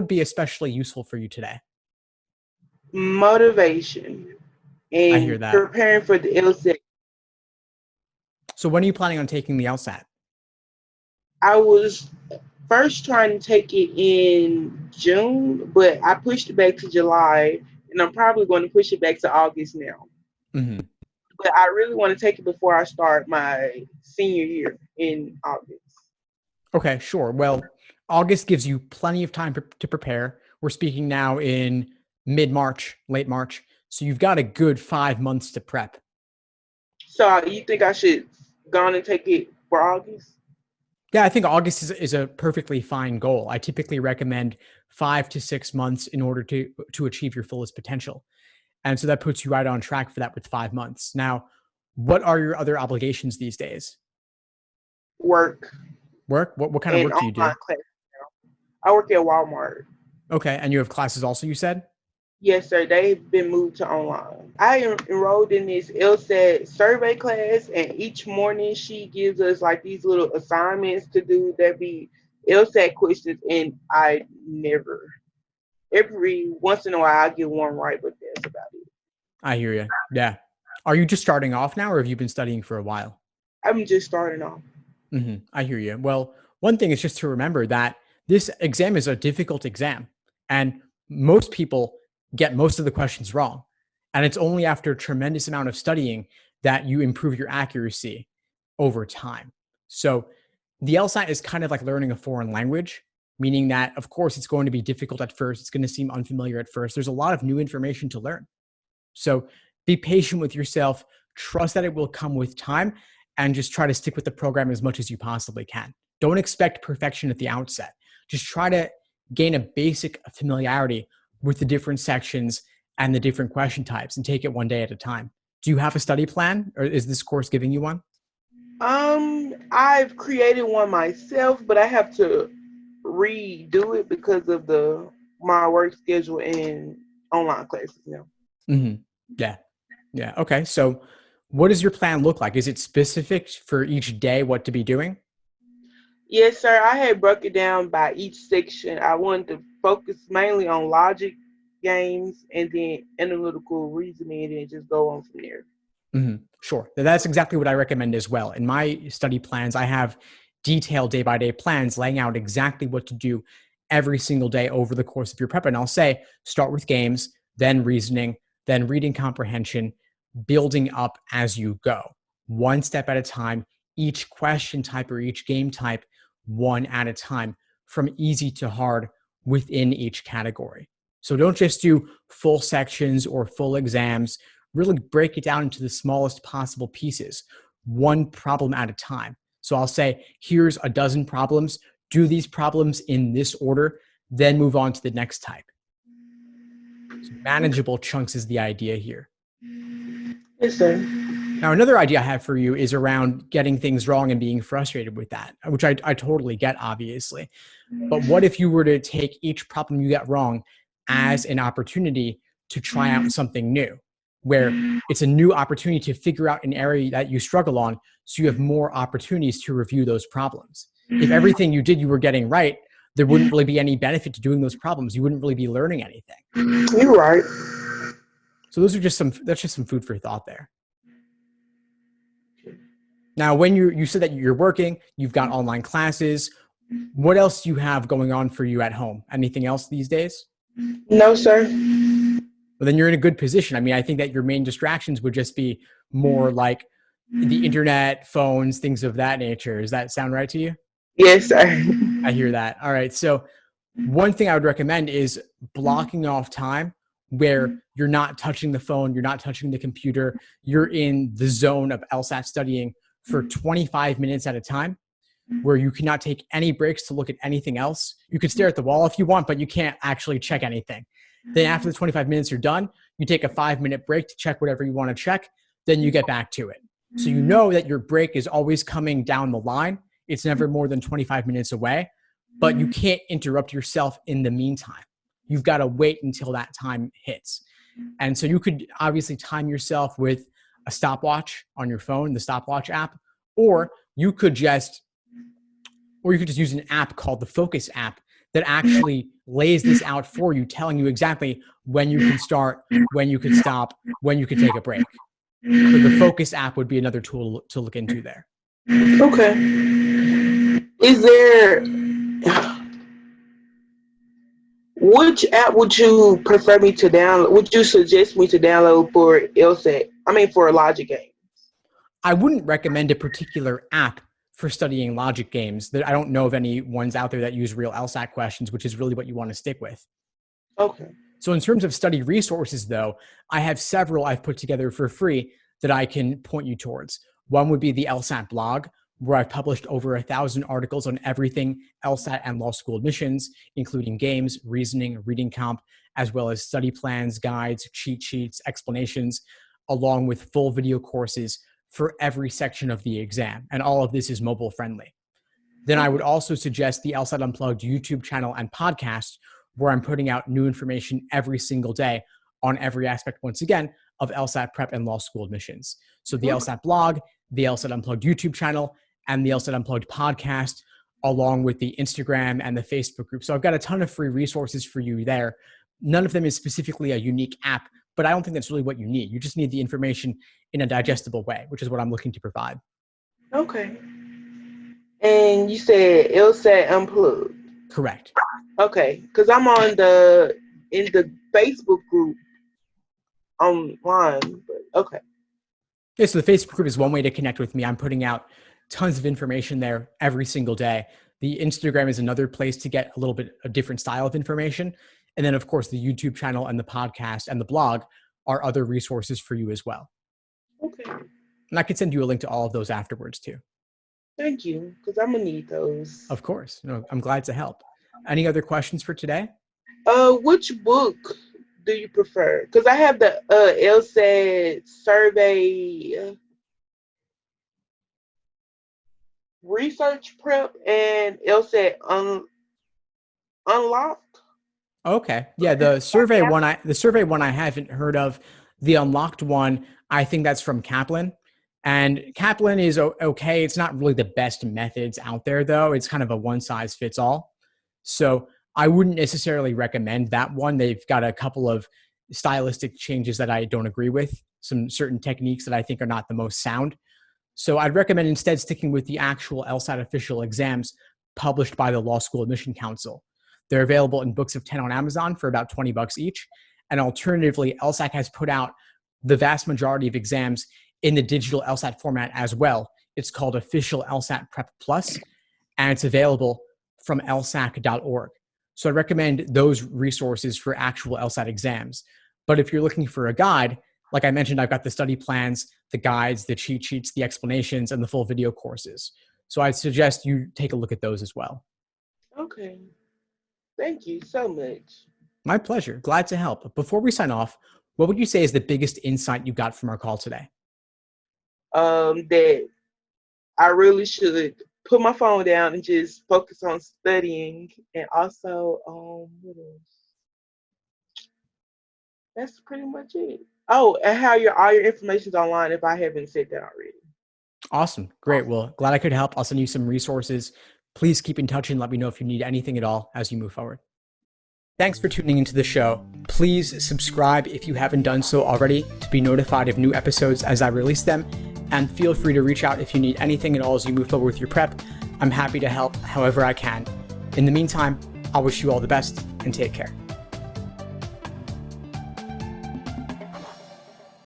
would be especially useful for you today? Motivation I hear and that. preparing for the LSAT. So when are you planning on taking the LSAT? I was first trying to take it in June, but I pushed it back to July, and I'm probably going to push it back to August now. Mm-hmm. But I really want to take it before I start my senior year in August. Okay, sure. Well, August gives you plenty of time to prepare. We're speaking now in mid-March, late March. So you've got a good 5 months to prep. So you think I should go on and take it for August? Yeah, I think August is a perfectly fine goal. I typically recommend 5 to 6 months in order to achieve your fullest potential. And so that puts you right on track for that with 5 months. Now, what are your other obligations these days? Work Work? What kind of and work do you do? online class. I work at Walmart. Okay. And you have classes also, you said? Yes, sir. They've been moved to online. I enrolled in this LSAT survey class, and each morning she gives us like these little assignments to do that be LSAT questions, and I never. Every once in a while, I get one right, but that's about it. I hear you. Yeah. Are you just starting off now or have you been studying for a while? I'm just starting off. I hear you. Well, one thing is just to remember that this exam is a difficult exam, and most people get most of the questions wrong. And it's only after a tremendous amount of studying that you improve your accuracy over time. So the LSAT is kind of like learning a foreign language, meaning that, of course, it's going to be difficult at first. It's going to seem unfamiliar at first. There's a lot of new information to learn. So be patient with yourself, trust that it will come with time, and just try to stick with the program as much as you possibly can. Don't expect perfection at the outset. Just try to gain a basic familiarity with the different sections and the different question types and take it one day at a time. Do you have a study plan, or is this course giving you one? I've created one myself, but I have to redo it because of the my work schedule and online classes now. hmm Yeah. Yeah. Okay. So what does your plan look like? Is it specific for each day what to be doing? Yes, sir. I had broke it down by each section. I wanted to focus mainly on logic games and then analytical reasoning and then just go on from there. Sure. That's exactly what I recommend as well. In my study plans, I have detailed day by day plans laying out exactly what to do every single day over the course of your prep. And I'll say start with games, then reasoning, then reading comprehension, building up as you go, one step at a time, each question type or each game type, one at a time, from easy to hard within each category. So don't just do full sections or full exams. Really break it down into the smallest possible pieces, one problem at a time. So I'll say, here's a dozen problems. Do these problems in this order, then move on to the next type. So manageable chunks is the idea here. Yes, sir. Now, another idea I have for you is around getting things wrong and being frustrated with that, which I totally get, obviously. But what if you were to take each problem you get wrong as an opportunity to try out something new, where it's a new opportunity to figure out an area that you struggle on, so you have more opportunities to review those problems. If everything you did you were getting right, there wouldn't really be any benefit to doing those problems. You wouldn't really be learning anything. You're right. So that's just some food for thought there. Now, when you said that you're working, you've got online classes. What else do you have going on for you at home? Anything else these days? No, sir. Well, then you're in a good position. I mean, I think that your main distractions would just be more like the internet, phones, things of that nature. Does that sound right to you? Yes, sir. I hear that. All right. So one thing I would recommend is blocking off time where you're not touching the phone, you're not touching the computer, you're in the zone of LSAT studying for 25 minutes at a time, where you cannot take any breaks to look at anything else. You could stare at the wall if you want, but you can't actually check anything. Then after the 25 minutes you're done, you take a 5-minute break to check whatever you want to check. Then you get back to it. So you know that your break is always coming down the line. It's never more than 25 minutes away, but you can't interrupt yourself in the meantime. You've got to wait until that time hits. And so you could obviously time yourself with a stopwatch on your phone, the stopwatch app, or you could just use an app called the Focus app that actually lays this out for you, telling you exactly when you can start, when you could stop, when you could take a break. So the Focus app would be another tool to look into there. Okay. Is there, which app would you prefer me to download? Would you suggest me to download for LSAT? I mean, for a logic game? I wouldn't recommend a particular app for studying logic games. I don't know of any ones out there that use real LSAT questions, which is really what you want to stick with. Okay. So in terms of study resources, though, I have several I've put together for free that I can point you towards. One would be the LSAT blog, where I've published over 1,000 articles on everything LSAT and law school admissions, including games, reasoning, reading comp, as well as study plans, guides, cheat sheets, explanations, along with full video courses for every section of the exam. And all of this is mobile friendly. Then I would also suggest the LSAT Unplugged YouTube channel and podcast, where I'm putting out new information every single day on every aspect, once again, of LSAT prep and law school admissions. So the LSAT blog, the LSAT Unplugged YouTube channel, and the LSAT Unplugged podcast, along with the Instagram and the Facebook group. So I've got a ton of free resources for you there. None of them is specifically a unique app, but I don't think that's really what you need. You just need the information in a digestible way, which is what I'm looking to provide. Okay. And you said LSAT Unplugged. Correct. Okay, because I'm in the Facebook group online, but okay. Yeah, so the Facebook group is one way to connect with me. I'm putting out tons of information there every single day. The Instagram is another place to get a little bit a different style of information. And then, of course, the YouTube channel and the podcast and the blog are other resources for you as well. Okay. And I can send you a link to all of those afterwards too. Thank you, because I'm going to need those. Of course. No, I'm glad to help. Any other questions for today? Which book do you prefer? Because I have the LSAT survey research prep and LSAT Unlocked. Okay. Yeah, the survey one I haven't heard of. The Unlocked one, I think that's from Kaplan. And Kaplan is okay. It's not really the best methods out there, though. It's kind of a one-size-fits-all. So I wouldn't necessarily recommend that one. They've got a couple of stylistic changes that I don't agree with, some certain techniques that I think are not the most sound. So I'd recommend instead sticking with the actual LSAT official exams published by the Law School Admission Council. They're available in books of 10 on Amazon for about $20 each. And alternatively, LSAC has put out the vast majority of exams in the digital LSAT format as well. It's called Official LSAT Prep Plus, and it's available from lsac.org. So I recommend those resources for actual LSAT exams. But if you're looking for a guide, like I mentioned, I've got the study plans, the guides, the cheat sheets, the explanations, and the full video courses. So I'd suggest you take a look at those as well. Okay. Thank you so much. My pleasure. Glad to help. Before we sign off, what would you say is the biggest insight you got from our call today? That I really should put my phone down and just focus on studying, and also what else? That's pretty much it. Oh, and how all your information's online if I haven't said that already. Awesome. Great. Well, glad I could help. I'll send you some resources. Please keep in touch and let me know if you need anything at all as you move forward. Thanks for tuning into the show. Please subscribe if you haven't done so already to be notified of new episodes as I release them. And feel free to reach out if you need anything at all as you move forward with your prep. I'm happy to help however I can. In the meantime, I wish you all the best and take care.